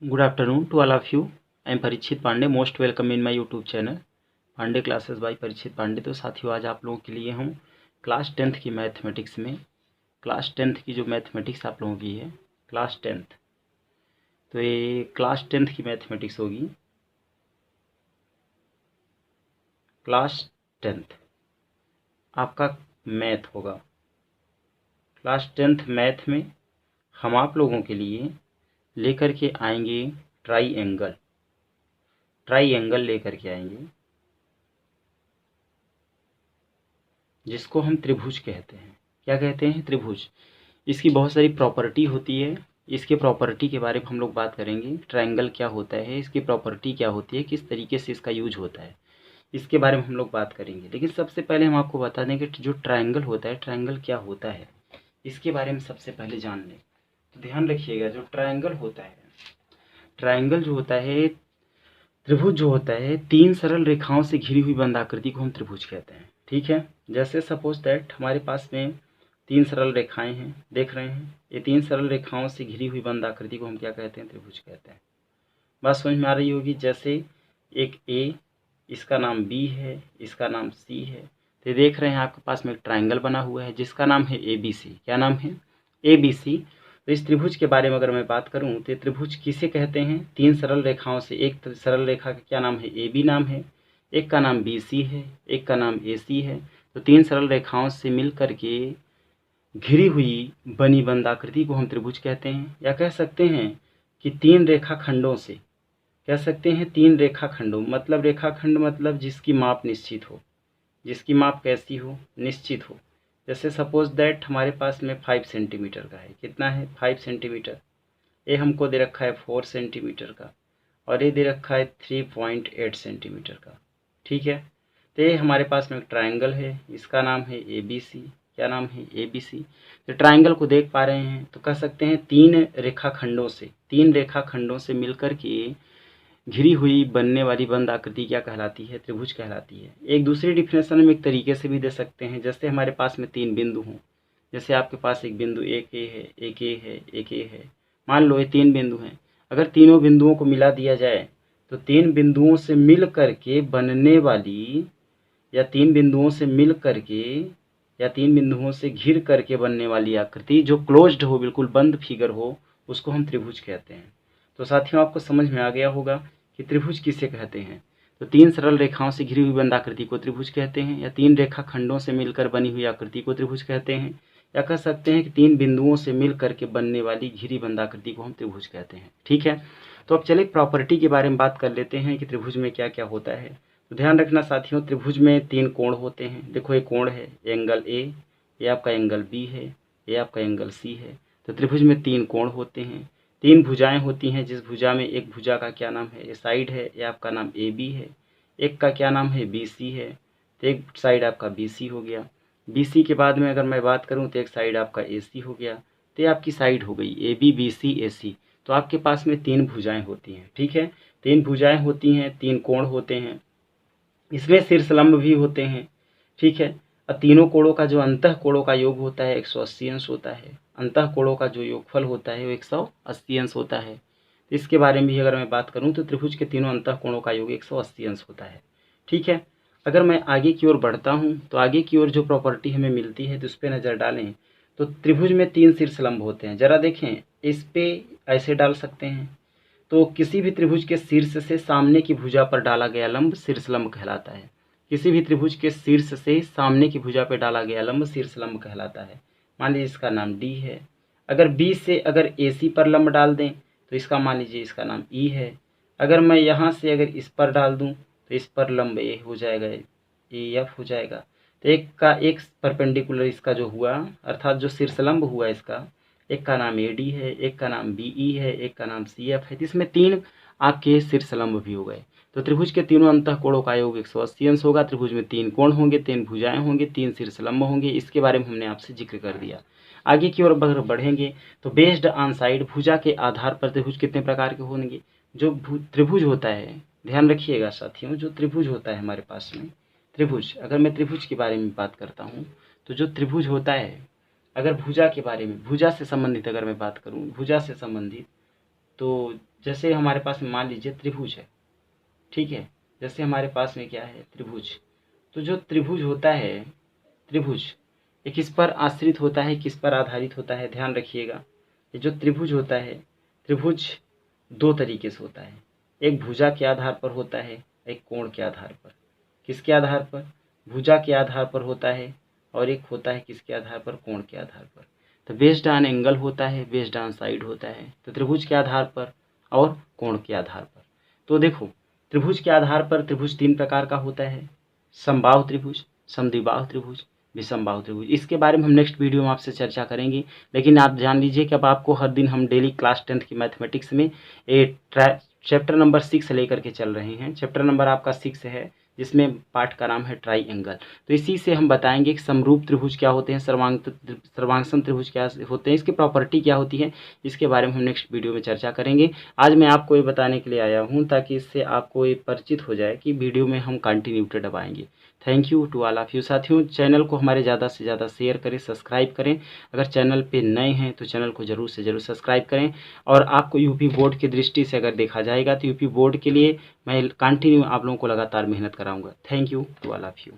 Good afternoon to all of you. I am Parikshit Pandey. Most welcome in my YouTube channel Pandey classes by Parikshit Pandey. तो साथियों, आज आप लोगों के लिए हम क्लास 10th की मैथमेटिक्स में क्लास 10th की जो मैथमेटिक्स आप लोगों की है क्लास 10th, तो ये क्लास 10th की मैथमेटिक्स होगी। क्लास 10th आपका मैथ होगा। क्लास 10th मैथ में हम आप लोगों के लिए लेकर के आएंगे ट्राई एंगल लेकर के आएंगे, जिसको हम त्रिभुज कहते हैं। क्या कहते हैं? त्रिभुज। इसकी बहुत सारी प्रॉपर्टी होती है। इसके प्रॉपर्टी के बारे में हम लोग बात करेंगे। ट्रायंगल क्या होता है, इसकी प्रॉपर्टी क्या होती है, किस तरीके से इसका यूज होता है, इसके बारे में हम लोग बात करेंगे। लेकिन सबसे पहले हम आपको बता दें कि जो ट्रायंगल होता है, ट्रायंगल क्या होता है, इसके बारे में सबसे पहले जान लें। तो ध्यान रखिएगा, जो ट्रायंगल होता है, ट्रायंगल जो होता है, त्रिभुज जो होता है, तीन सरल रेखाओं से घिरी हुई बंद आकृति को हम त्रिभुज कहते हैं। ठीक है। जैसे सपोज दैट हमारे पास में तीन सरल रेखाएं हैं, देख रहे हैं। ये तीन सरल रेखाओं से घिरी हुई बंद आकृति को हम क्या कहते हैं? त्रिभुज कहते हैं। बात समझ में आ रही होगी। जैसे एक ए, इसका नाम बी है, इसका नाम सी है। तो देख रहे हैं आपके पास में एक ट्राइंगल बना हुआ है जिसका नाम है ए बी सी। क्या नाम है? A B C. तो इस त्रिभुज के बारे में अगर मैं बात करूं तो त्रिभुज किसे कहते हैं? तीन सरल रेखाओं से, एक सरल रेखा का क्या नाम है? ए बी नाम है, एक का नाम बी सी है, एक का नाम ए सी है। तो तीन सरल रेखाओं से मिल करके घिरी हुई बनी बंद आकृति को हम त्रिभुज कहते हैं। या कह सकते हैं कि तीन रेखा खंडों से, कह सकते हैं तीन रेखा खंडों, मतलब रेखाखंड मतलब जिसकी माप निश्चित हो, जिसकी माप कैसी हो? निश्चित हो। जैसे सपोज दैट हमारे पास में 5 सेंटीमीटर का है। कितना है? 5 सेंटीमीटर। ये हमको दे रखा है 4 सेंटीमीटर का, और ये दे रखा है 3.8 सेंटीमीटर का। ठीक है। तो ये हमारे पास में एक ट्रायंगल है, इसका नाम है ए बी सी। क्या नाम है? A B C. तो ट्रायंगल को देख पा रहे हैं, तो कह सकते हैं तीन रेखा खंडों से मिलकर के घिरी हुई बनने वाली बंद आकृति क्या कहलाती है? त्रिभुज कहलाती है। एक दूसरी डिफिनेशन हम एक तरीके से भी दे सकते हैं। जैसे हमारे पास में तीन बिंदु हों, जैसे आपके पास एक बिंदु एक ए है, एक ए है, एक ए है। मान लो ये तीन बिंदु हैं। अगर तीनों बिंदुओं को मिला दिया जाए तो तीन बिंदुओं से मिल करके बनने वाली, या तीन बिंदुओं से मिल करके, या तीन बिंदुओं से घिर करके बनने वाली आकृति जो क्लोज्ड हो, बिल्कुल बंद फिगर हो, उसको हम त्रिभुज कहते हैं। तो साथियों, आपको समझ में आ गया होगा कि त्रिभुज किसे कहते हैं। तो तीन सरल रेखाओं से घिरी हुई बंद आकृति को त्रिभुज कहते हैं, या तीन रेखा खंडों से मिलकर बनी हुई आकृति को त्रिभुज कहते हैं, या कह सकते हैं कि तीन बिंदुओं से मिल करके बनने वाली घिरी बंद आकृति को हम त्रिभुज कहते हैं। ठीक है। तो अब चलिए प्रॉपर्टी के बारे में बात कर लेते हैं कि त्रिभुज में क्या क्या होता है। तो ध्यान रखना साथियों, त्रिभुज में तीन कोण होते हैं। देखो ये कोण है, एंगल ए, ये आपका एंगल बी है, ये आपका एंगल सी है। तो त्रिभुज में तीन कोण होते हैं। तीन भुजाएं होती हैं, जिस भुजा में एक भुजा का क्या नाम है? ये साइड है, ये आपका नाम ए बी है। एक का क्या नाम है? बी सी है। तो एक साइड आपका बी सी हो गया। बी सी के बाद में अगर मैं बात करूं तो एक साइड आपका ए सी हो गया। तो ये आपकी साइड हो गई ए बी, बी सी, ए सी। तो आपके पास में तीन भुजाएं होती हैं। ठीक है। तीन भुजाएं होती हैं, तीन कोण होते हैं, इसमें शीर्षलंब भी होते हैं। ठीक है। और तीनों कोणों का जो अंतः कोणों का योग होता है 180 अंश होता है। अंतः कोणों का जो योगफल होता है वो 180 अंश होता है। तो इसके बारे में भी अगर मैं बात करूं तो त्रिभुज के तीनों अंतः कोणों का योग 180 अंश होता है। ठीक है। अगर मैं आगे की ओर बढ़ता हूं तो आगे की ओर जो प्रॉपर्टी हमें मिलती है तो उस पर नज़र डालें तो त्रिभुज में तीन शीर्षलंब होते हैं। जरा देखें, इस पे ऐसे डाल सकते हैं। तो किसी भी त्रिभुज के शीर्ष से सामने की भुजा पर डाला गया लंब शीर्षलंब कहलाता है। किसी भी त्रिभुज के शीर्ष से सामने की भुजा पर डाला गया लंब शीर्षलंब कहलाता है। मान लीजिए इसका नाम डी है। अगर बी से अगर ए सी पर लंब डाल दें तो इसका मान लीजिए इसका नाम ई है। अगर मैं यहाँ से अगर इस पर डाल दूँ तो इस पर लंब ए हो जाएगा, ए एफ हो जाएगा। तो एक का एक परपेंडिकुलर इसका जो हुआ, अर्थात जो शीर्षलंब हुआ इसका, एक का नाम ए डी है, एक का नाम बी ई है, एक का नाम सी एफ है। इसमें तीन आपके शीर्षलंब भी हो गए। तो त्रिभुज के तीनों अंतः कोणों का योग 180 अंश होगा। त्रिभुज में तीन कोण होंगे, तीन भुजाएं होंगी, तीन शीर्षलंब होंगे। इसके बारे में हमने आपसे जिक्र कर दिया। आगे की ओर बढ़ेंगे तो बेस्ड ऑन साइड, भुजा के आधार पर त्रिभुज कितने प्रकार के होंगे? जो त्रिभुज होता है, ध्यान रखिएगा साथियों, जो त्रिभुज होता है हमारे पास में, त्रिभुज, अगर मैं त्रिभुज के बारे में बात करता हूँ तो जो त्रिभुज होता है, अगर भुजा के बारे में, भुजा से संबंधित अगर मैं बात करूं, भुजा से संबंधित, तो जैसे हमारे पास में मान लीजिए त्रिभुज है, ठीक है, जैसे हमारे पास में क्या है, त्रिभुज। तो जो त्रिभुज होता है, त्रिभुज ये किस पर आश्रित होता है, किस पर आधारित होता है, ध्यान रखिएगा। ये जो त्रिभुज होता है, त्रिभुज दो तरीके से होता है, एक भुजा के आधार पर होता है, एक कोण के आधार पर। किसके आधार पर? भुजा के आधार पर होता है, और एक होता है किसके आधार पर? कोण के आधार पर। तो बेस्ड ऑन एंगल होता है, बेस्ड ऑन साइड होता है। तो त्रिभुज के आधार पर और कोण के आधार पर। तो देखो, त्रिभुज के आधार पर त्रिभुज तीन प्रकार का होता है, समबाहु त्रिभुज, समद्विबाहु त्रिभुज, विषमबाहु त्रिभुज। इसके बारे में हम नेक्स्ट वीडियो में आपसे चर्चा करेंगे। लेकिन आप जान लीजिए कि अब आपको हर दिन हम डेली क्लास 10th की मैथमेटिक्स में चैप्टर नंबर 6 लेकर के चल रहे हैं। चैप्टर नंबर आपका 6 है, जिसमें पाठ का नाम है ट्राइएंगल। तो इसी से हम बताएंगे कि समरूप त्रिभुज क्या होते हैं, सर्वांगसम त्रिभुज क्या होते हैं, इसकी प्रॉपर्टी क्या होती है, इसके बारे में हम नेक्स्ट वीडियो में चर्चा करेंगे। आज मैं आपको ये बताने के लिए आया हूँ ताकि इससे आपको ये परिचित हो जाए कि वीडियो में हम कंटिन्यूटी दबाएंगे। Thank you to all of you. साथियों, चैनल को हमारे ज़्यादा से ज़्यादा शेयर करें, सब्सक्राइब करें। अगर चैनल पे नए हैं तो चैनल को ज़रूर से ज़रूर सब्सक्राइब करें। और आपको यूपी बोर्ड की दृष्टि से अगर देखा जाएगा तो यूपी बोर्ड के लिए मैं कंटिन्यू आप लोगों को लगातार मेहनत कराऊंगा। Thank you to all of you.